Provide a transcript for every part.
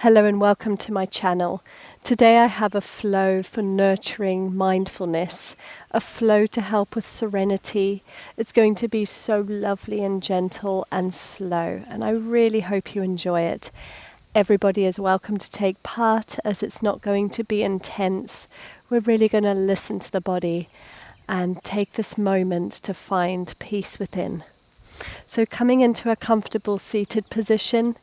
Hello and welcome to my channel. Today I have a flow for nurturing mindfulness, a flow to help with serenity. It's going to be so lovely and gentle and slow, and I really hope you enjoy it. Everybody is welcome to take part, as it's not going to be intense. We're really going to listen to the body and take this moment to find peace within. So coming into a comfortable seated position,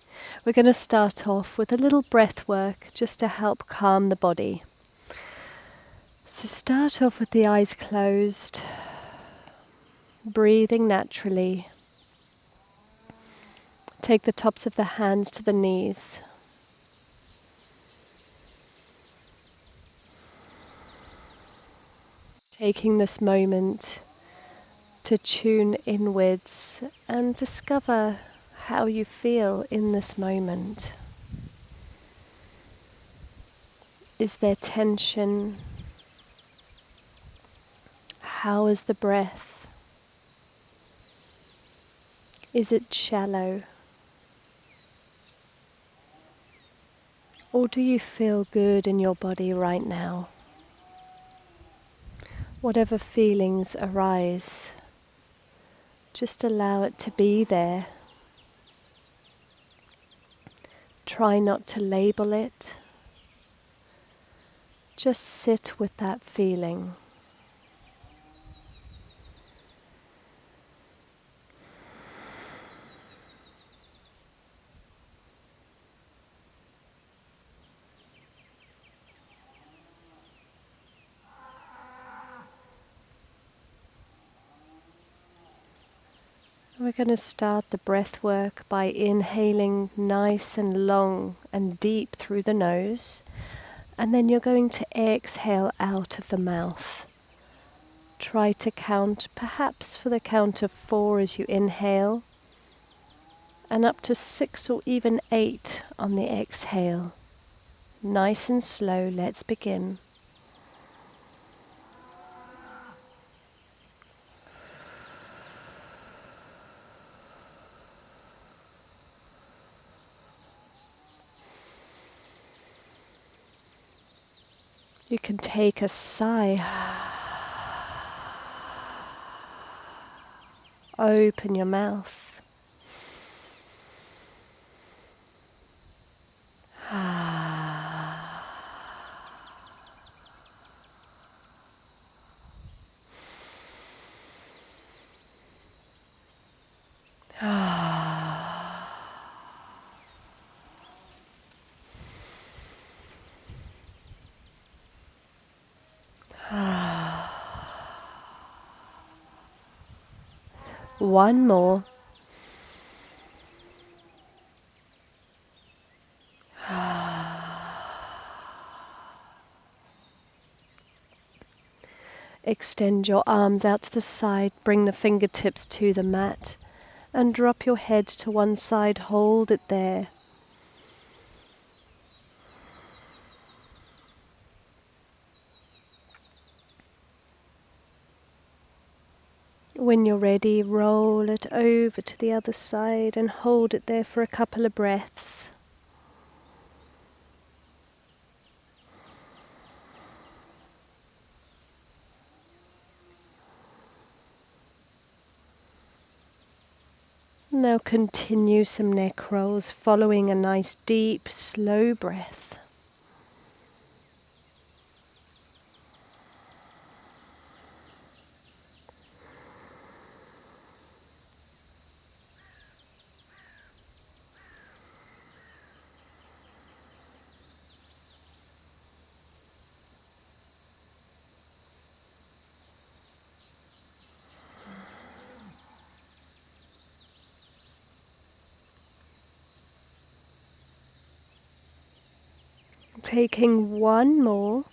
we're going to start off with a little breath work just to help calm the body. So start off with the eyes closed, breathing naturally. Take the tops of the hands to the knees. Taking this moment to tune inwards and discover how you feel in this moment. Is there tension? How is the breath? Is it shallow? Or do you feel good in your body right now? Whatever feelings arise, just allow it to be there. Try not to label it. Just sit with that feeling. We're going to start the breath work by inhaling nice and long and deep through the nose, and then you're going to exhale out of the mouth. Try to count, perhaps for the count of 4 as you inhale, and up to 6 or even 8 on the exhale. Nice and slow, let's begin. You can take a sigh. Open your mouth. One more. Extend your arms out to the side, bring the fingertips to the mat, and drop your head to one side, hold it there. When you're ready, roll it over to the other side and hold it there for a couple of breaths. Now continue some neck rolls, following a nice deep, slow breath. Taking one more,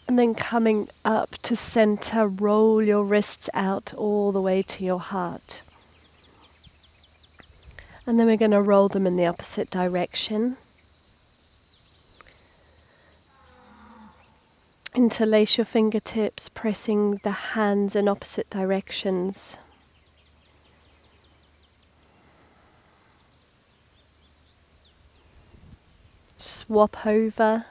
and then coming up to center, roll your wrists out all the way to your heart. And then we're going to roll them in the opposite direction. Interlace your fingertips, pressing the hands in opposite directions. swap over.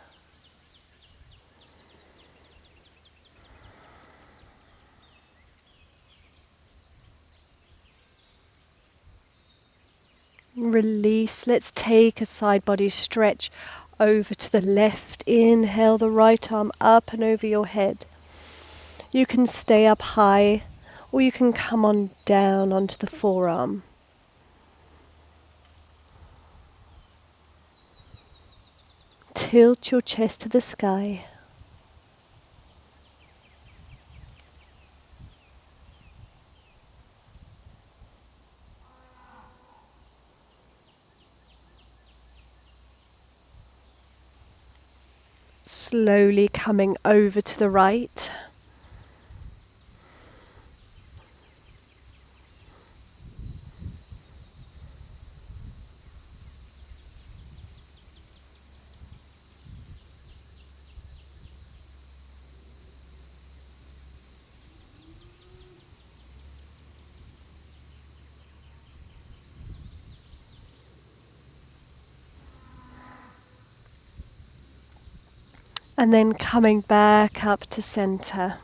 Release. Let's take a side body stretch over to the left. Inhale the right arm up and over your head. You can stay up high or you can come on down onto the forearm. Tilt your chest to the sky. Slowly coming over to the right. And then coming back up to center.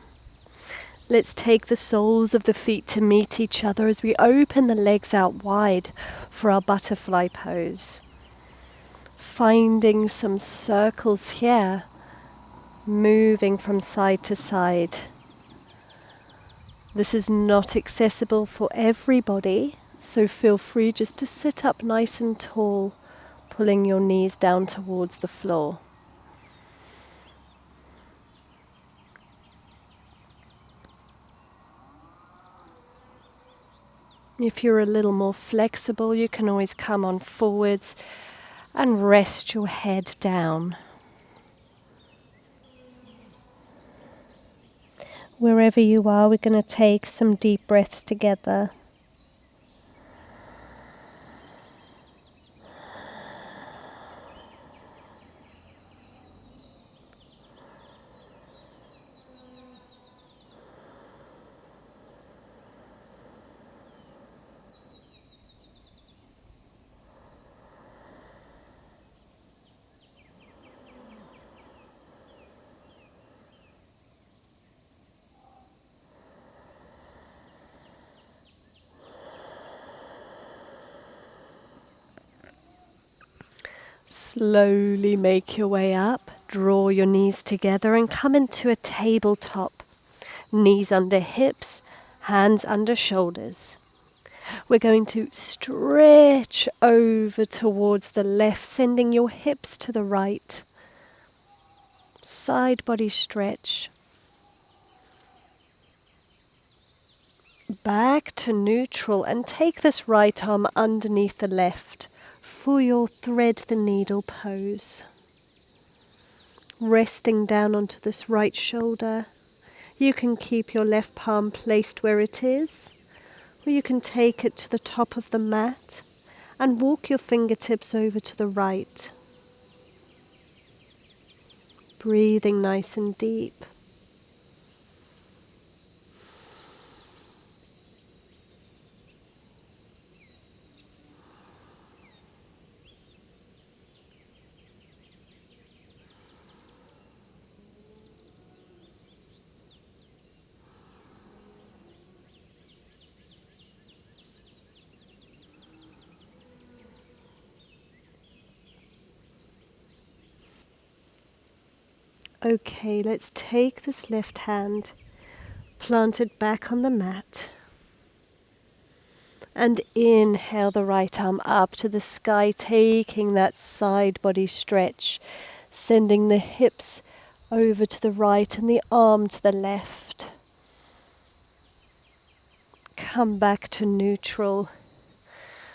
Let's take the soles of the feet to meet each other as we open the legs out wide for our butterfly pose. Finding some circles here, moving from side to side. This is not accessible for everybody, so feel free just to sit up nice and tall, pulling your knees down towards the floor. If you're a little more flexible, you can always come on forwards and rest your head down. Wherever you are, we're going to take some deep breaths together. Slowly make your way up, draw your knees together and come into a tabletop. Knees under hips, hands under shoulders. We're going to stretch over towards the left, sending your hips to the right. Side body stretch. Back to neutral and take this right arm underneath the left for your thread the needle pose. Resting down onto this right shoulder. You can keep your left palm placed where it is, or you can take it to the top of the mat and walk your fingertips over to the right. Breathing nice and deep. Okay, let's take this left hand, plant it back on the mat, and inhale the right arm up to the sky, taking that side body stretch, sending the hips over to the right and the arm to the left. Come back to neutral,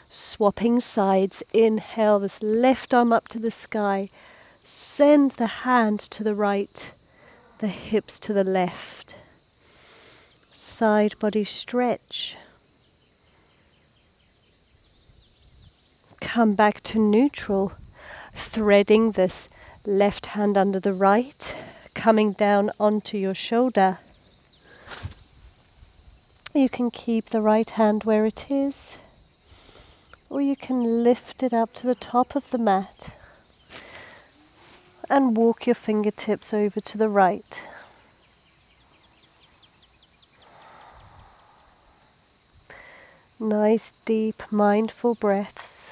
swapping sides. Inhale this left arm up to the sky, send the hand to the right, the hips to the left. Side body stretch. Come back to neutral, threading this left hand under the right, coming down onto your shoulder. You can keep the right hand where it is, or you can lift it up to the top of the mat. and walk your fingertips over to the right. Nice, deep, mindful breaths.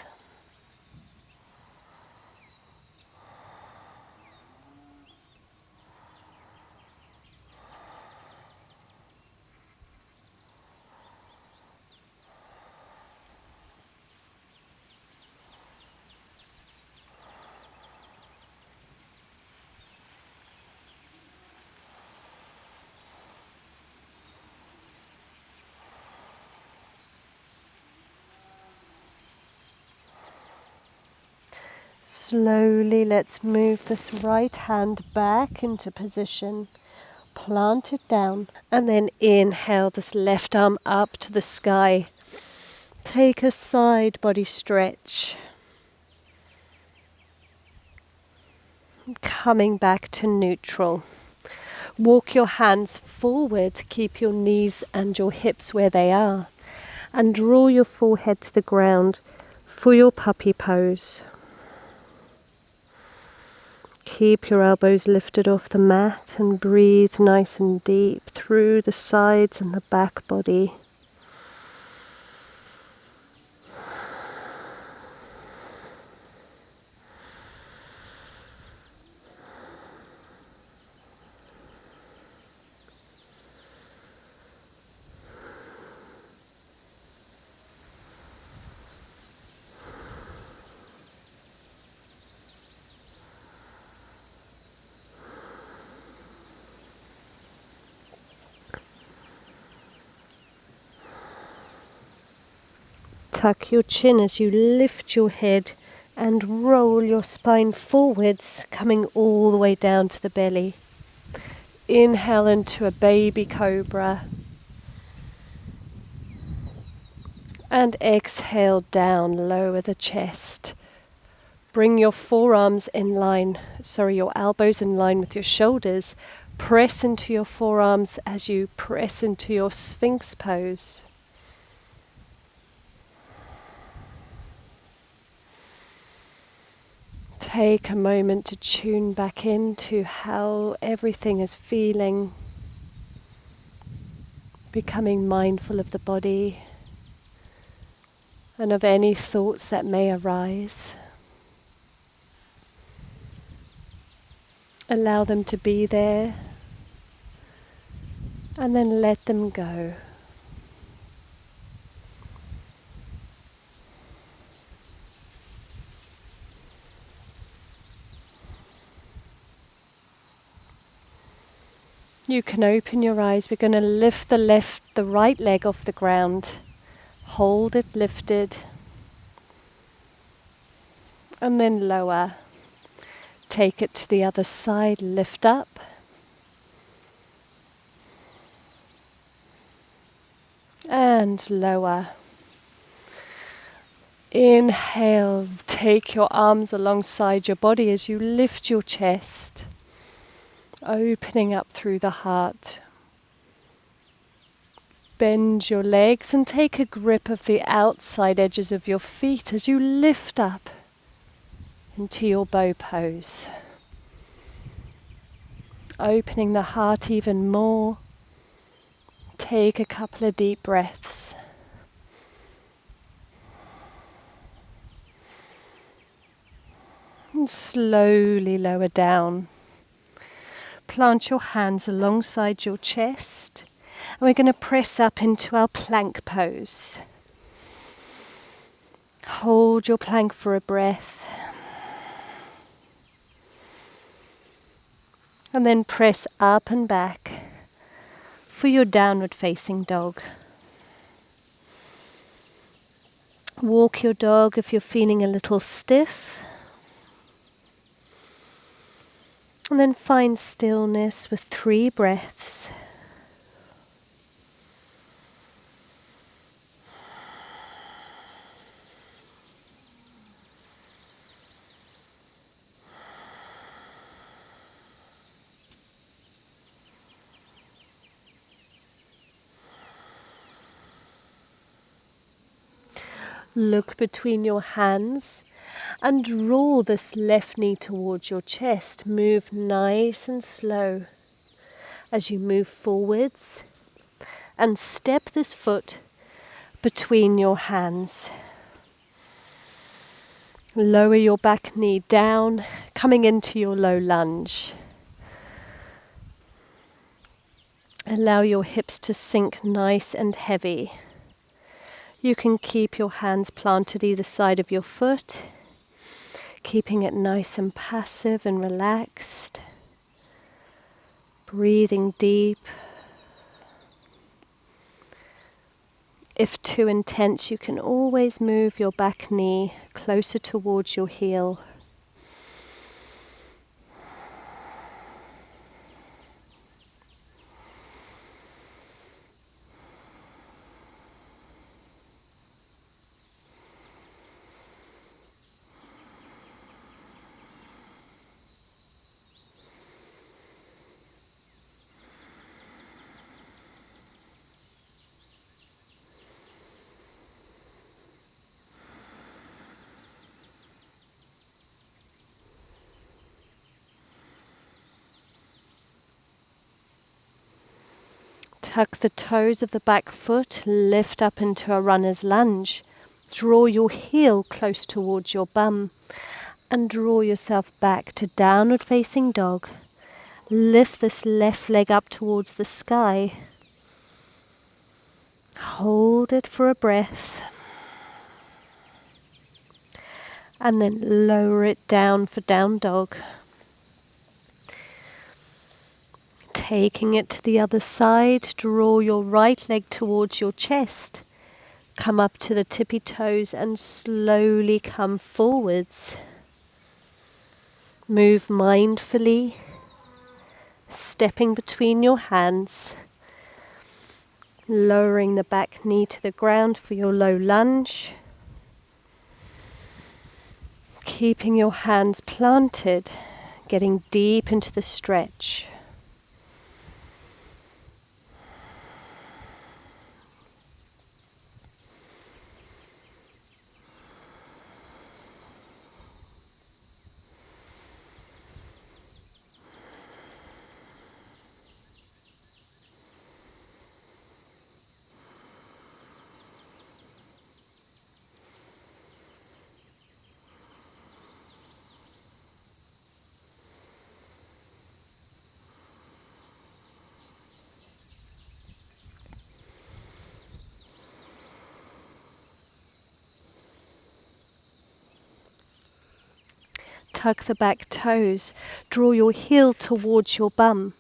Slowly let's move this right hand back into position. Plant it down and then inhale this left arm up to the sky. Take a side body stretch. Coming back to neutral. Walk your hands forward, keep your knees and your hips where they are, and draw your forehead to the ground for your puppy pose. Keep your elbows lifted off the mat and breathe nice and deep through the sides and the back body. Tuck your chin as you lift your head and roll your spine forwards, coming all the way down to the belly. Inhale into a baby cobra and exhale down, lower the chest. Bring your forearms in line, your elbows in line with your shoulders. Press into your forearms as you press into your Sphinx pose. Take a moment to tune back into how everything is feeling, becoming mindful of the body and of any thoughts that may arise. Allow them to be there and then let them go. You can open your eyes. We're going to lift the right leg off the ground. Hold it lifted. And then lower. Take it to the other side. Lift up. And lower. Inhale. Take your arms alongside your body as you lift your chest. Opening up through the heart. Bend your legs and take a grip of the outside edges of your feet as you lift up into your bow pose. Opening the heart even more. Take a couple of deep breaths. And slowly lower down. Plant your hands alongside your chest. And we're going to press up into our plank pose. Hold your plank for a breath. And then press up and back for your downward facing dog. Walk your dog if you're feeling a little stiff. And then find stillness with 3 breaths. Look between your hands And draw this left knee towards your chest. Move nice and slow as you move forwards. And step this foot between your hands. Lower your back knee down, coming into your low lunge. Allow your hips to sink nice and heavy. You can keep your hands planted either side of your foot, keeping it nice and passive and relaxed. Breathing deep. If too intense, you can always move your back knee closer towards your heel. Tuck the toes of the back foot, lift up into a runner's lunge. Draw your heel close towards your bum and draw yourself back to downward facing dog. Lift this left leg up towards the sky. Hold it for a breath. And then lower it down for down dog. Taking it to the other side, draw your right leg towards your chest. Come up to the tippy toes and slowly come forwards. Move mindfully, stepping between your hands, lowering the back knee to the ground for your low lunge. Keeping your hands planted, getting deep into the stretch. Tuck the back toes, draw your heel towards your bum,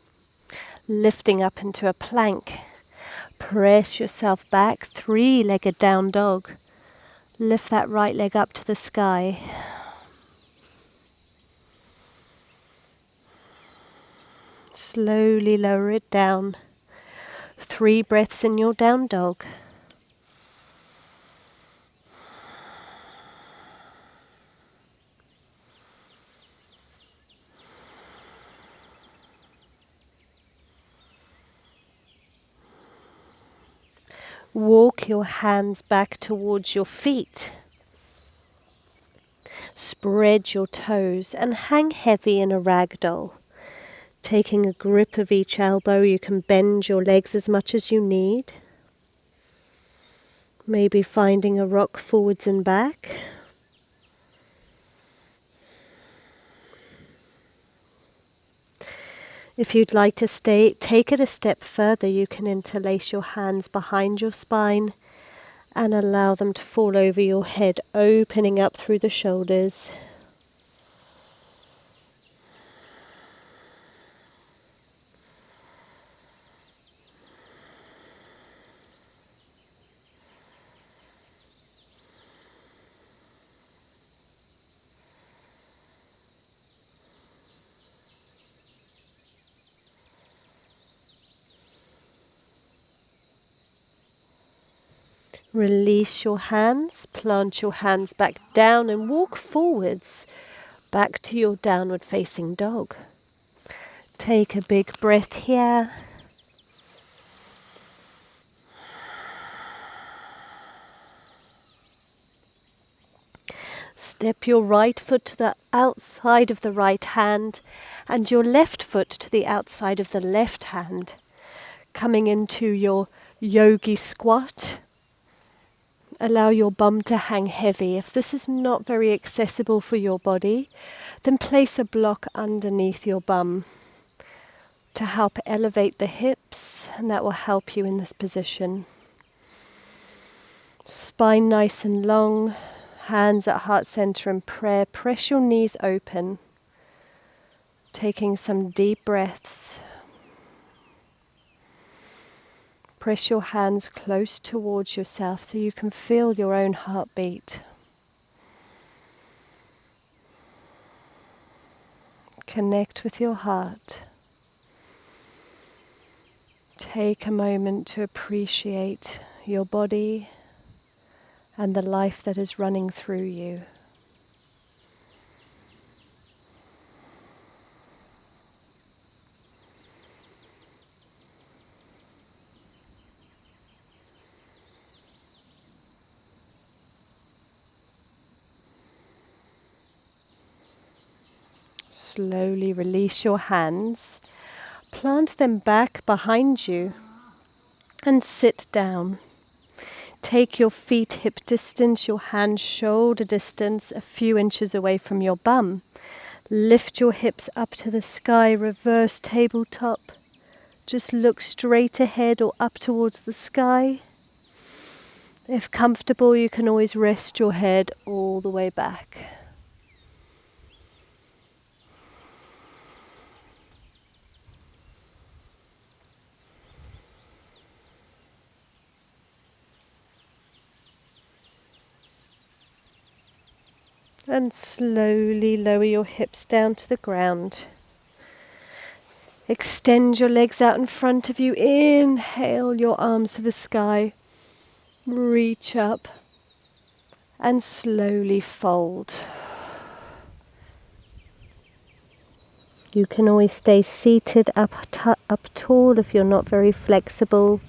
lifting up into a plank. Press yourself back, three-legged down dog. Lift that right leg up to the sky. Slowly lower it down. 3 breaths in your down dog. Walk your hands back towards your feet. Spread your toes and hang heavy in a ragdoll. Taking a grip of each elbow, you can bend your legs as much as you need. Maybe finding a rock forwards and back. If you'd like to take it a step further, you can interlace your hands behind your spine and allow them to fall over your head, opening up through the shoulders. Release your hands, plant your hands back down and walk forwards, back to your downward facing dog. Take a big breath here. Step your right foot to the outside of the right hand and your left foot to the outside of the left hand. Coming into your yogi squat. Allow your bum to hang heavy. If this is not very accessible for your body, then place a block underneath your bum to help elevate the hips, and that will help you in this position. Spine nice and long, hands at heart center in prayer. Press your knees open, taking some deep breaths. Press your hands close towards yourself so you can feel your own heartbeat. Connect with your heart. Take a moment to appreciate your body and the life that is running through you. Slowly release your hands, plant them back behind you and sit down. Take your feet hip distance, your hands shoulder distance, a few inches away from your bum. Lift your hips up to the sky, reverse tabletop. Just look straight ahead or up towards the sky. If comfortable, you can always rest your head all the way back. And slowly lower your hips down to the ground. Extend your legs out in front of you. Inhale your arms to the sky. Reach up and slowly fold. You can always stay seated up tall if you're not very flexible.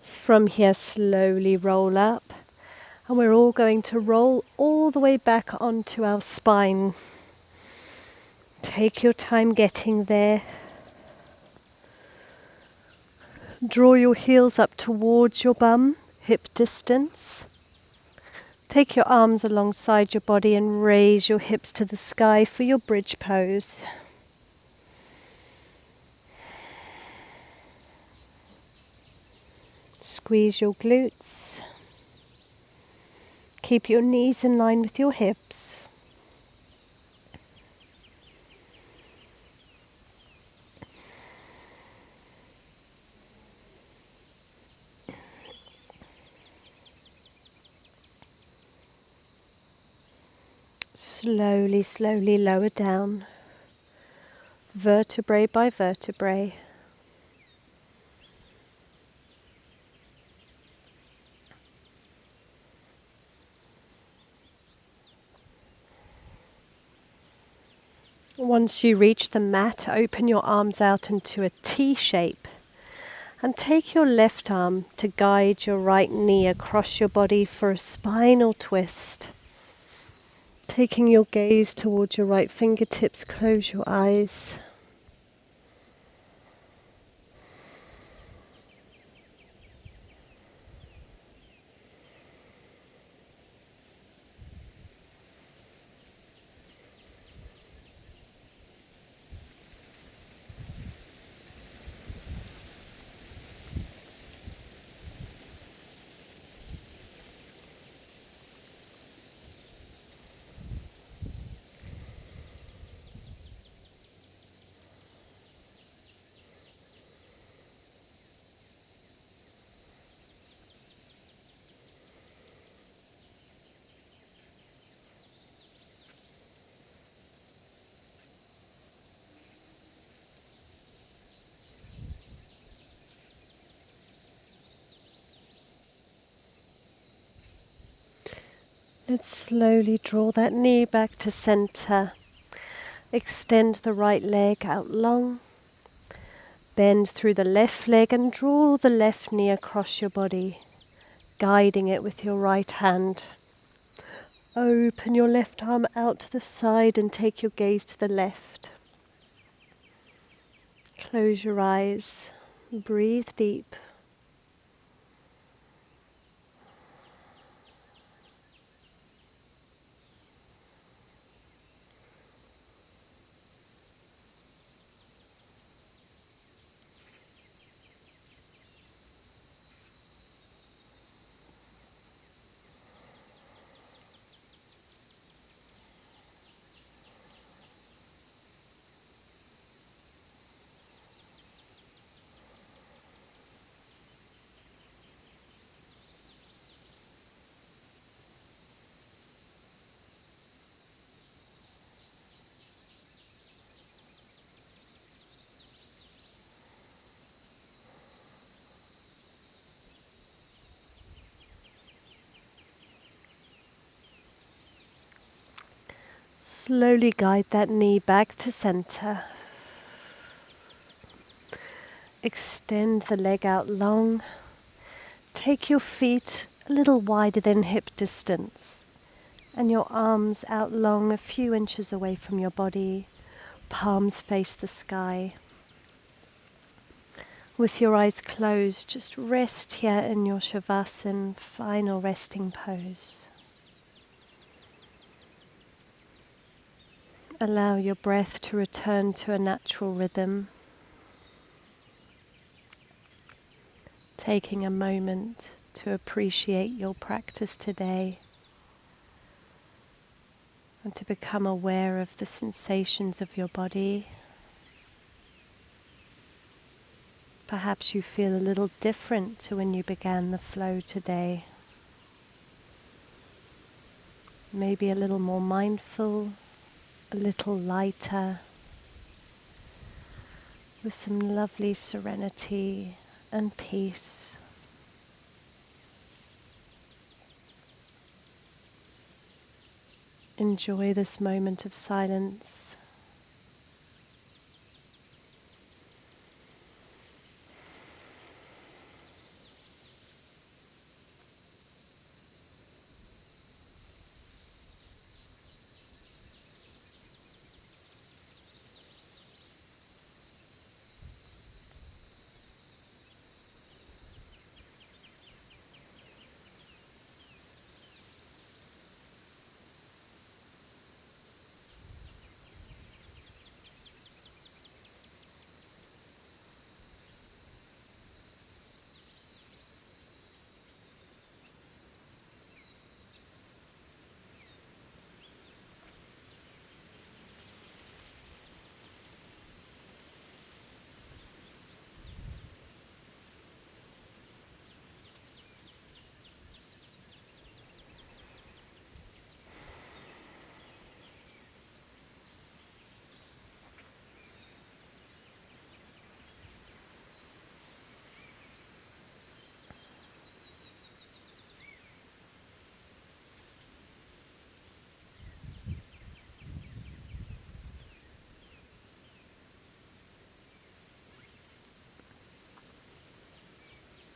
From here, slowly roll up, and we're all going to roll all the way back onto our spine. Take your time getting there. Draw your heels up towards your bum, hip distance. Take your arms alongside your body and raise your hips to the sky for your bridge pose. Squeeze your glutes. Keep your knees in line with your hips. Slowly, slowly lower down, vertebrae by vertebrae. Once you reach the mat, open your arms out into a T shape and take your left arm to guide your right knee across your body for a spinal twist. Taking your gaze towards your right fingertips, close your eyes. Let's slowly draw that knee back to center. Extend the right leg out long. Bend through the left leg and draw the left knee across your body, guiding it with your right hand. Open your left arm out to the side and take your gaze to the left. Close your eyes. Breathe deep. Slowly guide that knee back to center. Extend the leg out long. Take your feet a little wider than hip distance and your arms out long, a few inches away from your body. Palms face the sky. With your eyes closed, just rest here in your Shavasana, final resting pose. Allow your breath to return to a natural rhythm. Taking a moment to appreciate your practice today and to become aware of the sensations of your body. Perhaps you feel a little different to when you began the flow today. Maybe a little more mindful, a little lighter, with some lovely serenity and peace. Enjoy this moment of silence.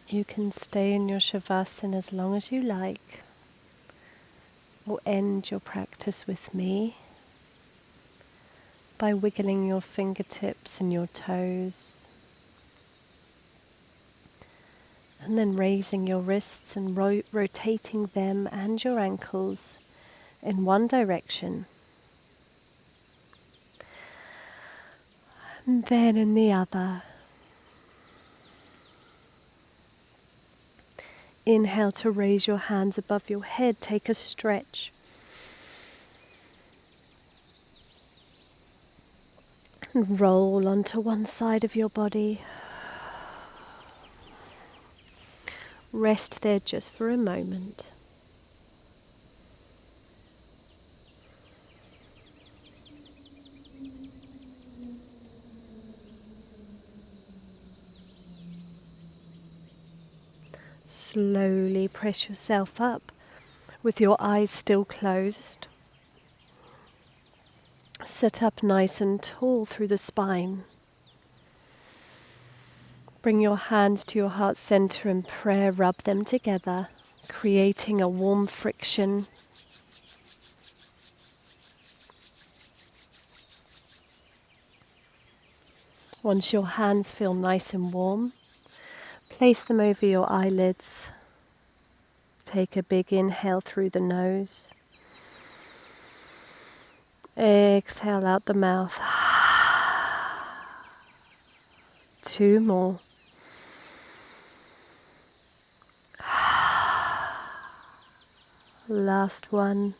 You can stay in your Shavasana as long as you like, or end your practice with me by wiggling your fingertips and your toes, and then raising your wrists and rotating them and your ankles in one direction, and then in the other. Inhale to raise your hands above your head, take a stretch. And roll onto one side of your body. Rest there just for a moment. Slowly press yourself up. With your eyes still closed, sit up nice and tall through the spine. Bring your hands to your heart center and prayer, rub them together, creating a warm friction. Once your hands feel nice and warm, place them over your eyelids. Take a big inhale through the nose. Exhale out the mouth. 2 more. Last one.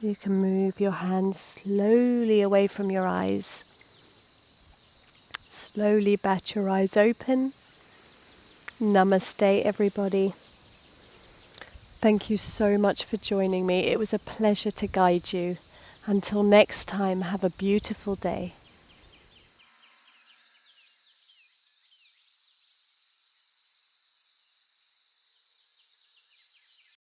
You can move your hands slowly away from your eyes. Slowly bat your eyes open. Namaste, everybody. Thank you so much for joining me. It was a pleasure to guide you. Until next time, have a beautiful day.